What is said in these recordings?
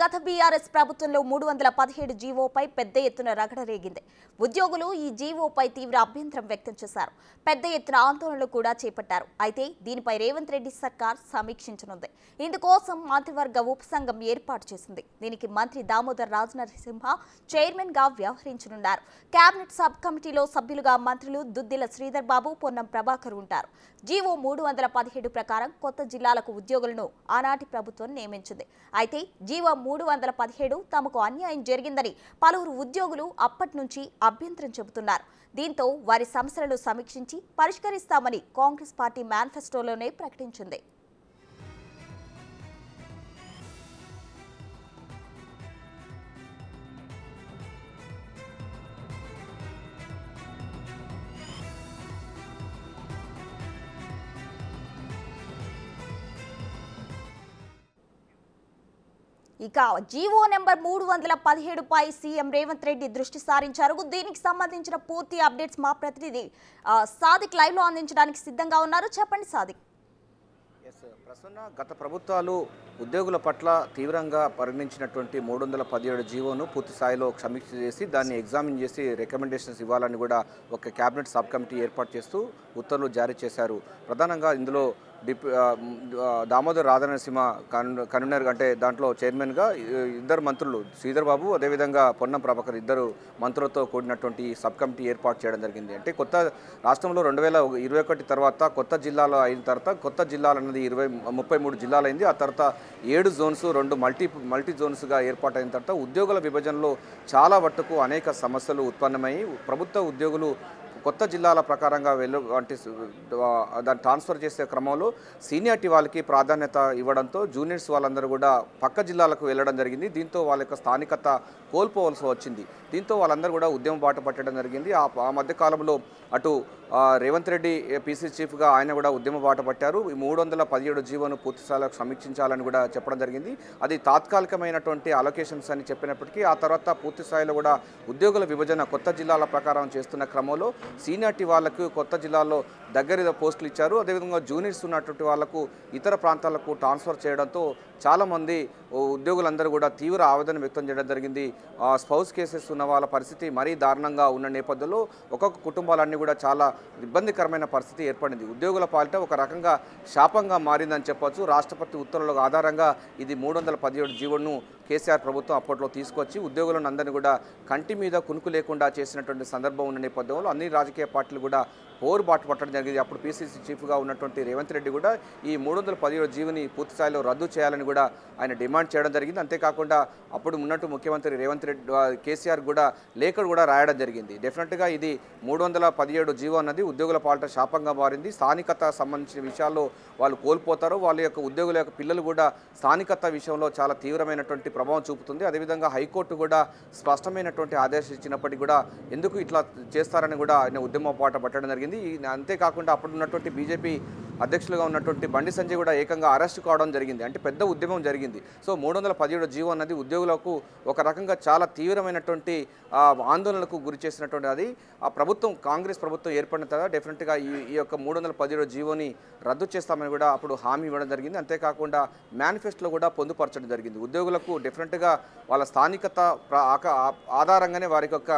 గత బీఆర్ఎస్ ప్రభుత్వంలో 317 జీవోపై పెద్ద ఎత్తున రగడ రేగింది. ఉద్యోగులు ఈ జీవోపై తీవ్ర అభ్యంతరం వ్యక్తం చేశారు. పెద్ద ఎత్తున ఆందోళనలు కూడా చేపట్టారు. అయితే దీనిపై రేవంత్ రెడ్డి సర్కార్ సమీక్షించనుంది. ఇందుకోసం మంత్రివర్గ ఉపసంఘం ఏర్పాటు చేసింది. దీనికి మంత్రి దామోదర్ రాజనరసింహ చైర్మన్ గా వ్యవహరించనున్నారు. కేబినెట్ సబ్ కమిటీలో సభ్యులుగా మంత్రులు దుద్దిల శ్రీధర్ బాబు, పొన్నం ప్రభాకర్ ఉంటారు. జీవో 317 ప్రకారం కొత్త జిల్లాలకు ఉద్యోగులను ఆనాటి ప్రభుత్వం నియమించింది. అయితే జీవో 317 తమకు అన్యాయం జరిగిందని పలువురు ఉద్యోగులు అప్పటి నుంచి అభ్యంతరం చెబుతున్నారు. దీంతో వారి సమస్యలను సమీక్షించి పరిష్కరిస్తామని కాంగ్రెస్ పార్టీ మేనిఫెస్టోలోనే ప్రకటించింది. ఇక జీవో నెంబర్ 317 పై సీఎం రేవంత్ రెడ్డి దృష్టి సారించారు. దీనికి సంబంధించిన పూర్తి అప్డేట్స్ మా ప్రతినిధి సాదిక్ లైవ్ లో అందించడానికి సిద్ధంగా ఉన్నారు. చెప్పండి సాదిక్. ప్రసన్న, గత ప్రభుత్వాలు ఉద్యోగుల పట్ల తీవ్రంగా పరిగణించినటువంటి 317 జీవోను పూర్తి స్థాయిలో సమీక్ష చేసి దాన్ని ఎగ్జామిన్ చేసి రికమెండేషన్స్ ఇవ్వాలని కూడా ఒక కేబినెట్ సబ్ కమిటీ ఏర్పాటు చేస్తూ ఉత్తర్వులు జారీ చేశారు. ప్రధానంగా ఇందులో దామోదర్ రాజనరసింహ కన్వీనర్, అంటే దాంట్లో చైర్మన్గా ఇద్దరు మంత్రులు శ్రీధర్ బాబు, అదేవిధంగా పొన్నం ప్రభాకర్ ఇద్దరు మంత్రులతో కూడినటువంటి సబ్ కమిటీ ఏర్పాటు చేయడం జరిగింది. అంటే కొత్త రాష్ట్రంలో 2021 తర్వాత కొత్త జిల్లాలో అయిన తర్వాత కొత్త జిల్లాలు అన్నది 33 జిల్లాలు అయింది. ఆ తర్వాత 7 జోన్స్, 2 మల్టీ జోన్స్గా ఏర్పాటైన తర్వాత ఉద్యోగుల విభజనలో చాలా మట్టుకు అనేక సమస్యలు ఉత్పన్నమై ప్రభుత్వ ఉద్యోగులు కొత్త జిల్లాల ప్రకారంగా దాన్ని ట్రాన్స్ఫర్ చేసే క్రమంలో సీనియారిటీ వాళ్ళకి ప్రాధాన్యత ఇవ్వడంతో జూనియర్స్ వాళ్ళందరూ కూడా పక్క జిల్లాలకు వెళ్ళడం జరిగింది. దీంతో వాళ్ళ యొక్క స్థానికత కోల్పోవలసి వచ్చింది. దీంతో వాళ్ళందరూ కూడా ఉద్యమం బాట పట్టడం జరిగింది. ఆ మధ్యకాలంలో అటు రేవంత్ రెడ్డి పీసీ చీఫ్గా ఆయన కూడా ఉద్యమ బాట పట్టారు. ఈ 317 జీవోను పూర్తి స్థాయిలో సమీక్షించాలని కూడా చెప్పడం జరిగింది. అది తాత్కాలికమైనటువంటి అలొకేషన్స్ అని చెప్పినప్పటికీ ఆ తర్వాత పూర్తి స్థాయిలో కూడా ఉద్యోగుల విభజన కొత్త జిల్లాల ప్రకారం చేస్తున్న క్రమంలో సీనియారిటీ వాళ్ళకు కొత్త జిల్లాల్లో దగ్గర పోస్టులు ఇచ్చారు. అదేవిధంగా జూనియర్స్ ఉన్నటువంటి వాళ్లకు ఇతర ప్రాంతాలకు ట్రాన్స్ఫర్ చేయడంతో చాలామంది ఉద్యోగులందరూ కూడా తీవ్ర ఆవేదన వ్యక్తం చేయడం జరిగింది. స్పౌస్ కేసెస్ ఉన్న వాళ్ళ పరిస్థితి మరీ దారుణంగా ఉన్న నేపథ్యంలో ఒక్కొక్క కుటుంబాలన్నీ కూడా చాలా ఇబ్బందికరమైన పరిస్థితి ఏర్పడింది. ఉద్యోగుల పాలిట ఒక రకంగా శాపంగా మారిందని చెప్పొచ్చు. రాష్ట్రపతి ఉత్తర్వుల ఆధారంగా ఇది 317 జీవోను కేసీఆర్ ప్రభుత్వం అప్పట్లో తీసుకొచ్చి ఉద్యోగులను అందరినీ కూడా కంటి మీద కునుకు లేకుండా చేసినటువంటి సందర్భం ఉన్న నేపథ్యంలో అన్ని రాజకీయ పార్టీలు కూడా పోరుబాటు పట్టడం జరిగింది. అప్పుడు పీసీసీ చీఫ్గా ఉన్నటువంటి రేవంత్ రెడ్డి కూడా ఈ 317 జీవోని పూర్తి స్థాయిలో రద్దు చేయాలని కూడా ఆయన డిమాండ్ చేయడం జరిగింది. అంతేకాకుండా అప్పుడు ఉన్నట్టు ముఖ్యమంత్రి రేవంత్ రెడ్డి కేసీఆర్ కూడా లేఖ కూడా రాయడం జరిగింది. డెఫినెట్గా ఇది 317 జీవో అన్నది ఉద్యోగుల పాలిట శాపంగా మారింది. స్థానికత సంబంధించిన విషయాల్లో వాళ్ళు కోల్పోతారు. వాళ్ళ యొక్క ఉద్యోగుల యొక్క పిల్లలు కూడా స్థానికత విషయంలో చాలా తీవ్రమైనటువంటి ప్రభావం చూపుతుంది. అదేవిధంగా హైకోర్టు కూడా స్పష్టమైనటువంటి ఆదేశం ఇచ్చినప్పటికీ కూడా ఎందుకు ఇట్లా చేస్తారని కూడా ఆయన ఉద్యమ పాట పట్టడం జరిగింది. అంతేకాకుండా అప్పుడు ఉన్నటువంటి బీజేపీ అధ్యక్షులుగా ఉన్నటువంటి బండి సంజయ్ కూడా ఏకంగా అరెస్ట్ కావడం జరిగింది. అంటే పెద్ద ఉద్యమం జరిగింది. సో 317 జీవో అన్నది ఉద్యోగులకు ఒక రకంగా చాలా తీవ్రమైనటువంటి ఆందోళనకు గురి చేసినటువంటి అది ఆ ప్రభుత్వం కాంగ్రెస్ ప్రభుత్వం ఏర్పడిన తర్వాత డెఫినెట్గా ఈ యొక్క 317 జీవోని రద్దు చేస్తామని కూడా అప్పుడు హామీ ఇవ్వడం జరిగింది. అంతేకాకుండా మేనిఫెస్టోలో కూడా పొందుపరచడం జరిగింది. ఉద్యోగులకు డెఫినెట్గా వాళ్ళ స్థానికత ఆధారంగానే వారి యొక్క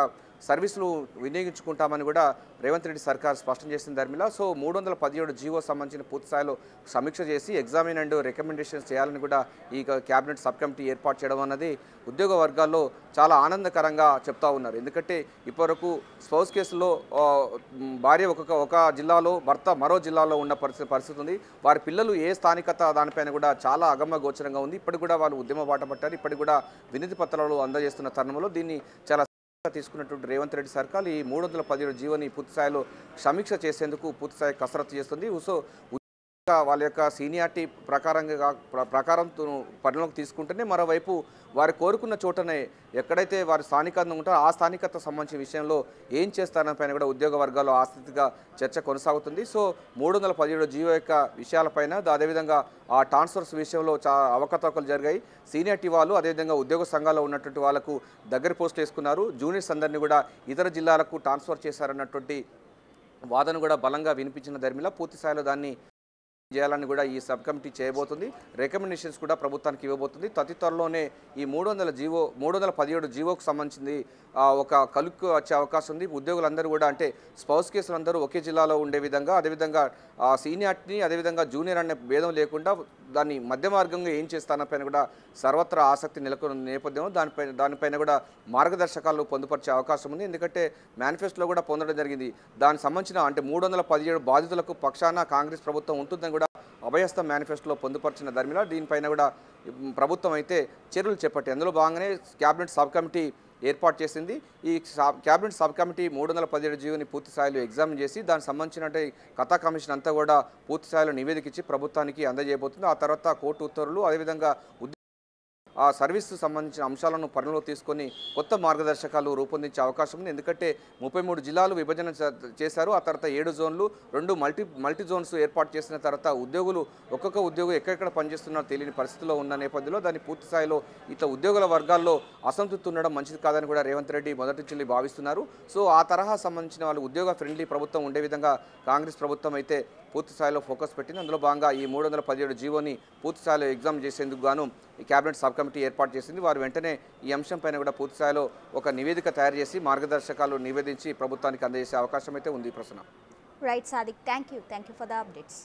సర్వీసులు వినియోగించుకుంటామని కూడా రేవంత్ రెడ్డి సర్కార్ స్పష్టం చేసిన ధర్మిలా. సో 317 జీవో సంబంధించిన పూర్తి స్థాయిలో సమీక్ష చేసి ఎగ్జామిన్ అండ్ రికమెండేషన్స్ చేయాలని కూడా ఈ క్యాబినెట్ సబ్ కమిటీ ఏర్పాటు చేయడం అన్నది ఉద్యోగ వర్గాల్లో చాలా ఆనందకరంగా చెప్తా ఉన్నారు. ఎందుకంటే ఇప్పటివరకు స్పౌస్ కేసులో భార్య ఒక జిల్లాలో భర్త మరో జిల్లాలో ఉన్న పరిస్థితి ఉంది. వారి పిల్లలు ఏ స్థానికత దానిపైన కూడా చాలా అగమ్య గోచరంగా ఉంది. ఇప్పటికి కూడా వాళ్ళు ఉద్యమ బాట పట్టారు. ఇప్పటికి కూడా వినతి పత్రాలు అందజేస్తున్న తరుణంలో దీన్ని చాలా తీసుకున్నటువంటి రేవంత్ రెడ్డి సర్కార్ ఈ 317 జీవోని పూర్తి స్థాయిలో సమీక్ష చేసేందుకు పూర్తి స్థాయి కసరత్తు చేస్తుంది. సో వాళ్ళ యొక్క సీనియారిటీ ప్రకారం పరిణలోకి తీసుకుంటేనే మరోవైపు వారు కోరుకున్న చోటనే ఎక్కడైతే వారి స్థానికత ఉంటారో ఆ స్థానికత సంబంధించిన విషయంలో ఏం చేస్తారని పైన కూడా ఉద్యోగ వర్గాల్లో ఆసక్తిగా చర్చ కొనసాగుతుంది. సో 317 జీవో యొక్క విషయాలపైన అదేవిధంగా ఆ ట్రాన్స్ఫర్స్ విషయంలో అవకతవకలు జరిగాయి. సీనియారిటీ వాళ్ళు అదేవిధంగా ఉద్యోగ సంఘాల్లో ఉన్నటువంటి వాళ్ళకు దగ్గర పోస్టులు వేసుకున్నారు. జూనియర్స్ అందరినీ కూడా ఇతర జిల్లాలకు ట్రాన్స్ఫర్ చేశారన్నటువంటి వాదన కూడా బలంగా వినిపించిన ధర్మిలా పూర్తి స్థాయిలో దాన్ని చేయాలని కూడా ఈ సబ్ కమిటీ చేయబోతుంది. రికమెండేషన్స్ కూడా ప్రభుత్వానికి ఇవ్వబోతుంది. అతి త్వరలోనే ఈ 317 జీవోకు సంబంధించింది ఒక కలుక్కు వచ్చే అవకాశం ఉంది. ఉద్యోగులందరూ కూడా అంటే స్పౌస్ కేసులందరూ ఒకే జిల్లాలో ఉండే విధంగా, అదేవిధంగా సీనియార్టీని అదేవిధంగా జూనియర్ అనే భేదం లేకుండా దాన్ని మధ్య మార్గంగా ఏం చేస్తానపైన కూడా సర్వత్రా ఆసక్తి నెలకొన్న నేపథ్యంలో దానిపైన కూడా మార్గదర్శకాలు పొందుపరిచే అవకాశం ఉంది. ఎందుకంటే మేనిఫెస్టోలో కూడా పొందడం జరిగింది. దానికి సంబంధించిన అంటే 317 బాధితులకు పక్షాన కాంగ్రెస్ ప్రభుత్వం ఉంటుందని కూడా అభయస్థ మేనిఫెస్టోలో పొందుపరిచిన దర్మిలా దీనిపైన కూడా ప్రభుత్వం అయితే చర్యలు చేపట్టి అందులో భాగంగానే క్యాబినెట్ సబ్ కమిటీ ఏర్పాటు చేసింది. ఈ క్యాబినెట్ సబ్ కమిటీ 317 జీవోని పూర్తి స్థాయిలో ఎగ్జామిన్ చేసి దానికి సంబంధించిన కథా కమిషన్ అంతా కూడా పూర్తి స్థాయిలో నివేదిక ఇచ్చి ప్రభుత్వానికి అందజేయబోతుంది. ఆ తర్వాత కోర్టు ఉత్తర్వులు అదేవిధంగా ఆ సర్వీస్కు సంబంధించిన అంశాలను పరిగణలోకి తీసుకొని కొత్త మార్గదర్శకాలు రూపొందించే అవకాశం ఉంది. ఎందుకంటే 33 జిల్లాలు విభజన చేశారు. ఆ తర్వాత 7 జోన్లు 2 మల్టీ జోన్స్ ఏర్పాటు చేసిన తర్వాత ఉద్యోగులు ఒక్కొక్క ఉద్యోగి ఎక్కడెక్కడ పనిచేస్తున్నారో తెలియని పరిస్థితిలో ఉన్న నేపథ్యంలో దాన్ని పూర్తి స్థాయిలో ఇట్లా ఉద్యోగుల వర్గాల్లో అసంతృప్తి ఉండడం మంచిది కాదని కూడా రేవంత్ రెడ్డి మొదటి నుంచి భావిస్తున్నారు. సో ఆ తరహా సంబంధించిన వాళ్ళు ఉద్యోగ ఫ్రెండ్లీ ప్రభుత్వం ఉండే విధంగా కాంగ్రెస్ ప్రభుత్వం అయితే పూర్తి స్థాయిలో ఫోకస్ పెట్టింది. అందులో భాగంగా ఈ 317 జీవోని పూర్తి స్థాయిలో ఎగ్జామ్ చేసేందుకు గాను ఈ క్యాబినెట్ సబ్ కమిటీ ఏర్పాటు చేసింది. వారు వెంటనే ఈ అంశం పైన కూడా పూర్తి స్థాయిలో ఒక నివేదిక తయారు చేసి మార్గదర్శకాలు నివేదించి ప్రభుత్వానికి అందజేసే అవకాశం అయితే ఉంది. Prasanna. Right Sadiq, thank you for the updates.